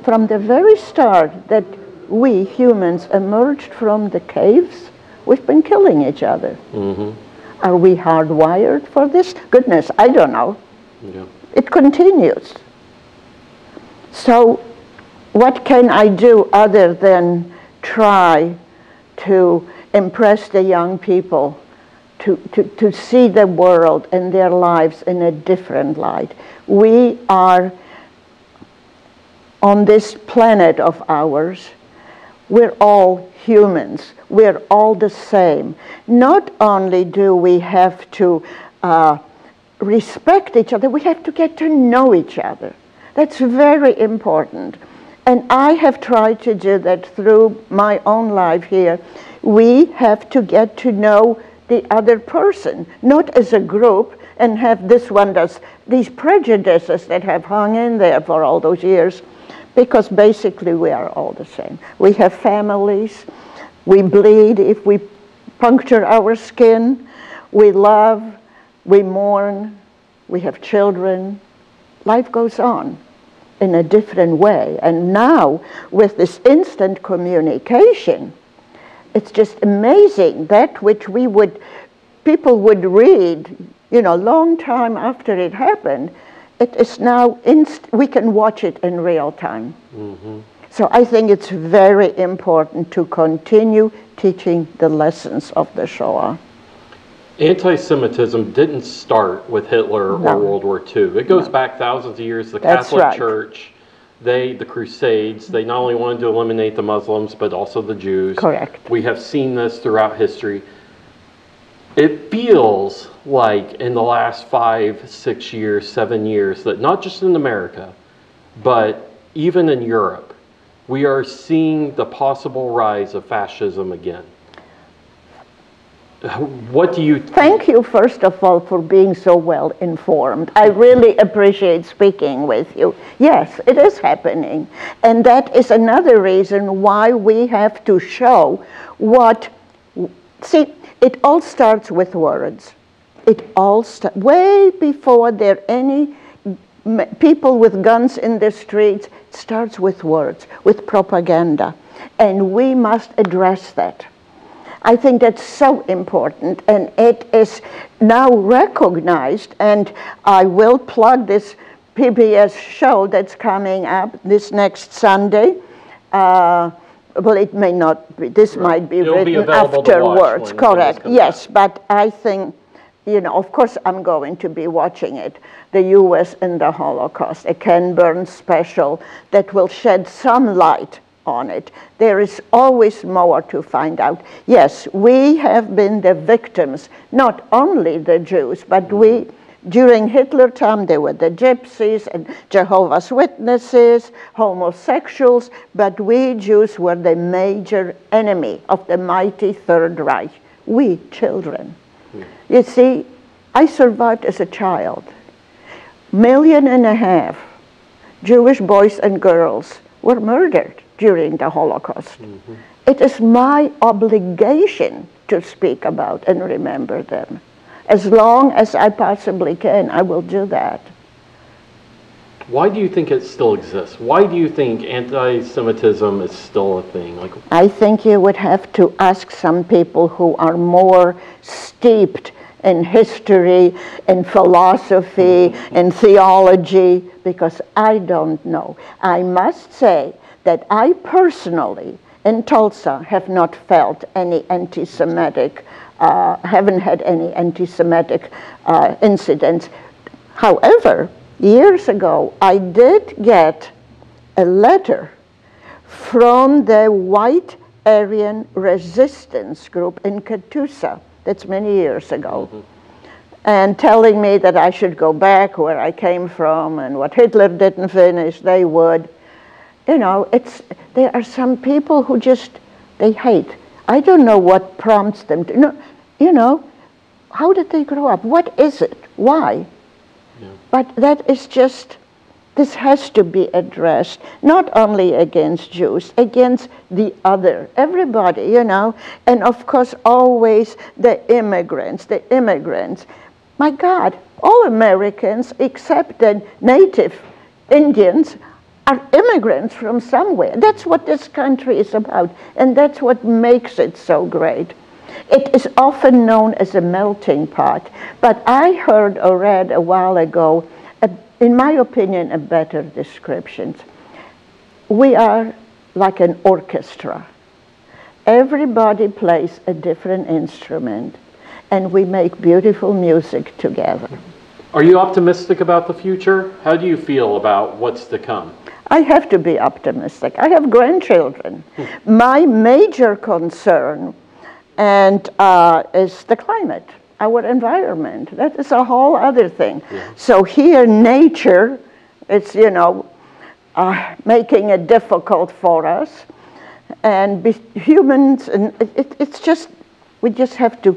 from the very start that we humans emerged from the caves, we've been killing each other. Are we hardwired for this? Goodness, I don't know. It continues. So what can I do other than try to impress the young people to see the world and their lives in a different light? We are on this planet of ours, we're all humans. We're all the same. Not only do we have to respect each other, we have to get to know each other. That's very important. And I have tried to do that through my own life here. We have to get to know the other person, not as a group, and have this one does these prejudices that have hung in there for all those years, because basically we are all the same. We have families, we bleed if we puncture our skin, we love, we mourn, we have children. Life goes on in a different way. And now with this instant communication, it's just amazing that which people would read, you know, long time after it happened, it is now, we can watch it in real time. So I think it's very important to continue teaching the lessons of the Shoah. Anti-Semitism didn't start with Hitler or World War II. It goes back thousands of years. The Catholic Church, the Crusades, they not only wanted to eliminate the Muslims, but also the Jews. Correct. We have seen this throughout history. It feels like in the last 5, 6 years, 7 years, that not just in America, but even in Europe, we are seeing the possible rise of fascism again. What do you Thank you, first of all, for being so well informed. I really appreciate speaking with you. Yes, it is happening. And that is another reason why we have to show what, see, it all starts with words. It all starts, way before there are any people with guns in the streets, it starts with words, with propaganda. And we must address that. I think that's so important, and it is now recognized, and I will plug this PBS show that's coming up this next Sunday. Well, it may not be, this might be written afterwards, correct, yes, but I think, you know, of course I'm going to be watching it, the U.S. and the Holocaust, a Ken Burns special that will shed some light on it. There is always more to find out. Yes, we have been the victims, not only the Jews, but we, during Hitler time, there were the Gypsies and Jehovah's Witnesses, homosexuals, but we Jews were the major enemy of the mighty Third Reich. We children. You see, I survived as a child. 1.5 million Jewish boys and girls were murdered during the Holocaust. It is my obligation to speak about and remember them. As long as I possibly can, I will do that. Why do you think it still exists? Why do you think anti-Semitism is still a thing? I think you would have to ask some people who are more steeped in history, in philosophy, in theology, because I don't know. I must say that I personally, in Tulsa, have not felt any anti-Semitic, haven't had any anti-Semitic incidents. However, years ago, I did get a letter from the White Aryan Resistance group in Catoosa. That's many years ago. And telling me that I should go back where I came from, and what Hitler didn't finish, they would. You know, there are some people who just, they hate. I don't know what prompts them to, you know, how did they grow up? What is it? Why? Yeah. But that is just, this has to be addressed, not only against Jews, against the other, everybody, you know, and of course always the immigrants. My God, all Americans except the native Indians are immigrants from somewhere. That's what this country is about, and that's what makes it so great. It is often known as a melting pot, but I heard or read a while ago, in my opinion, a better description. We are like an orchestra. Everybody plays a different instrument, and we make beautiful music together. Are you optimistic about the future? How do you feel about what's to come? I have to be optimistic. I have grandchildren. My major concern is the climate, our environment. That is a whole other thing. Yeah. So here, nature, it's, you know, making it difficult for us. And humans, and it's just, we just have to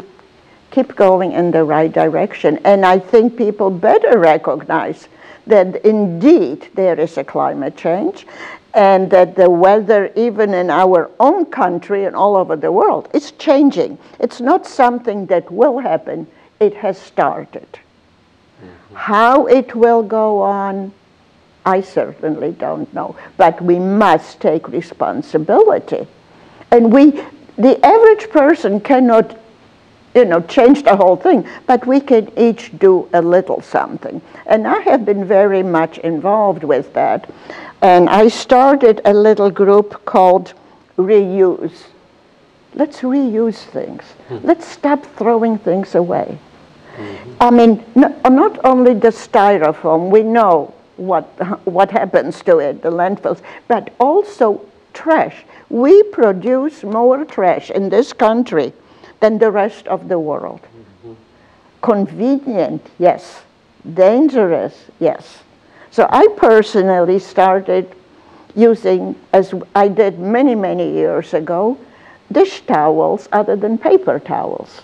keep going in the right direction. And I think people better recognize that indeed there is a climate change, and that the weather, even in our own country and all over the world, is changing. It's not something that will happen, it has started. How it will go on, I certainly don't know, but we must take responsibility. And the average person cannot, you know, change the whole thing, but we can each do a little something. And I have been very much involved with that. And I started a little group called Reuse. Let's reuse things. Let's stop throwing things away. I mean, not only the styrofoam, we know what happens to it, the landfills, but also trash. We produce more trash in this country than the rest of the world. Convenient, yes. Dangerous, yes. So I personally started using, as I did many, many years ago, dish towels other than paper towels.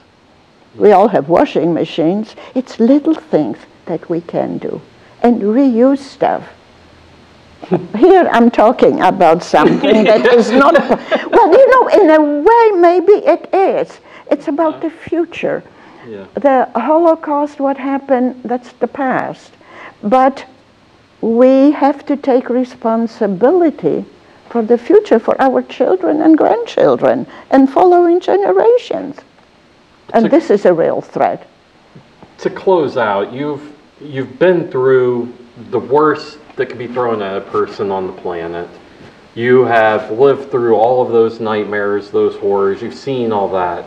We all have washing machines. It's little things that we can do and reuse stuff. Here I'm talking about something that is not, well, you know, in a way maybe it is. It's about the future. Yeah. The Holocaust, what happened, that's the past. But we have to take responsibility for the future, for our children and grandchildren and following generations. And this is a real threat. To close out, you've been through the worst that could be thrown at a person on the planet. You have lived through all of those nightmares, those horrors. You've seen all that.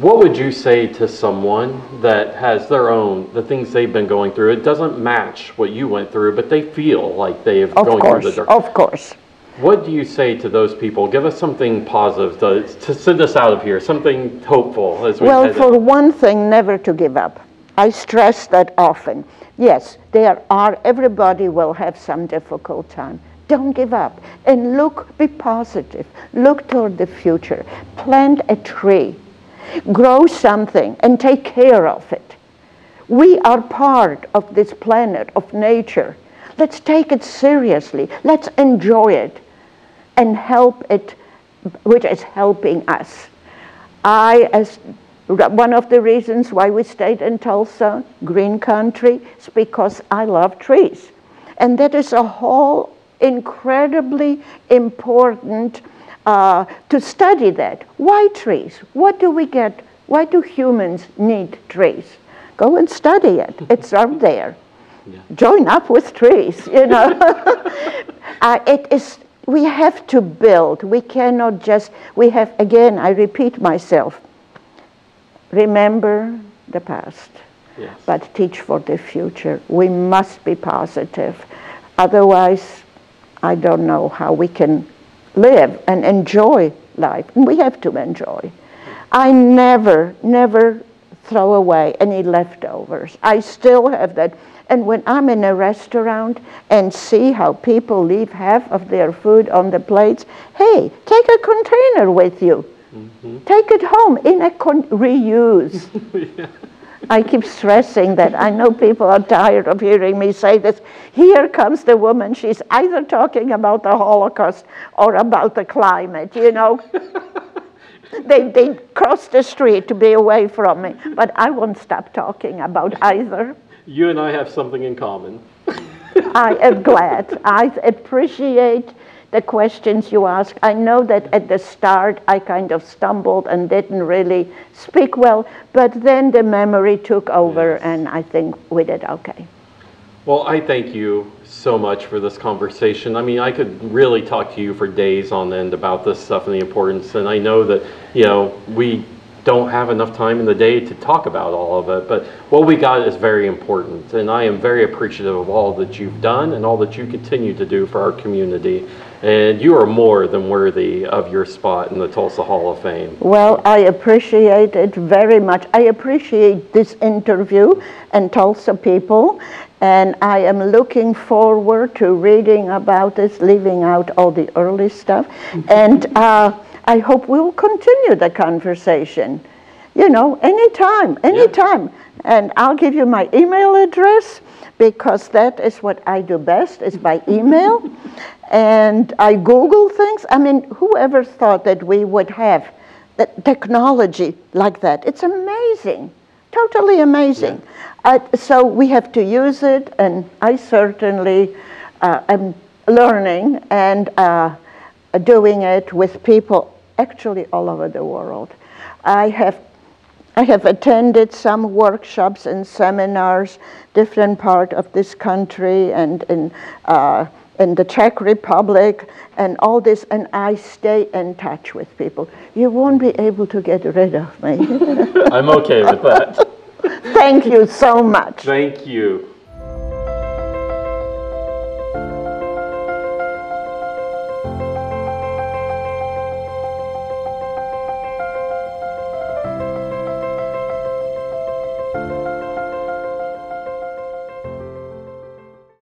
What would you say to someone that has their own, the things they've been going through? It doesn't match what you went through, but they feel like they've gone through the dark. Of course. What do you say to those people? Give us something positive to send us out of here, something hopeful as we Well, head for one thing, never to give up. I stress that often. Yes, everybody will have some difficult time. Don't give up. And be positive. Look toward the future. Plant a tree. Grow something and take care of it. We are part of this planet, of nature. Let's take it seriously. Let's enjoy it and help it, which is helping us. One of the reasons why we stayed in Tulsa, green country, is because I love trees. And that is a whole incredibly important to study that. Why trees? What do we get? Why do humans need trees? Go and study it. It's out there. Yeah. Join up with trees, you know. We have to build. We cannot just, again, I repeat myself, remember the past, yes, but teach for the future. We must be positive. Otherwise, I don't know how we can live and enjoy life. And we have to enjoy. I never throw away any leftovers. I still have that. And when I'm in a restaurant and see how people leave half of their food on the plates, hey, take a container with you. Mm-hmm. Take it home in a reuse. Yeah. I keep stressing that. I know people are tired of hearing me say this. Here comes the woman. She's either talking about the Holocaust or about the climate, you know. They cross the street to be away from me. But I won't stop talking about either. You and I have something in common. I am glad. I appreciate the questions you ask. I know that at the start I kind of stumbled and didn't really speak well, but then the memory took over, yes, and I think we did okay. Well, I thank you so much for this conversation. I mean, I could really talk to you for days on end about this stuff and the importance, and I know that, you know, we don't have enough time in the day to talk about all of it, but what we got is very important, and I am very appreciative of all that you've done and all that you continue to do for our community, and you are more than worthy of your spot in the Tulsa Hall of Fame. Well, I appreciate it very much. I appreciate this interview and Tulsa people, and I am looking forward to reading about this, leaving out all the early stuff, and I hope we'll continue the conversation, you know, anytime. Yeah. And I'll give you my email address, because that is what I do best, is by email. And I Google things. I mean, whoever thought that we would have that technology like that? It's amazing, totally amazing. Yeah. So we have to use it, and I certainly am learning and doing it with people actually all over the world. I have attended some workshops and seminars, different part of this country, and in the Czech Republic, and all this, and I stay in touch with people. You won't be able to get rid of me. I'm okay with that. Thank you so much. Thank you.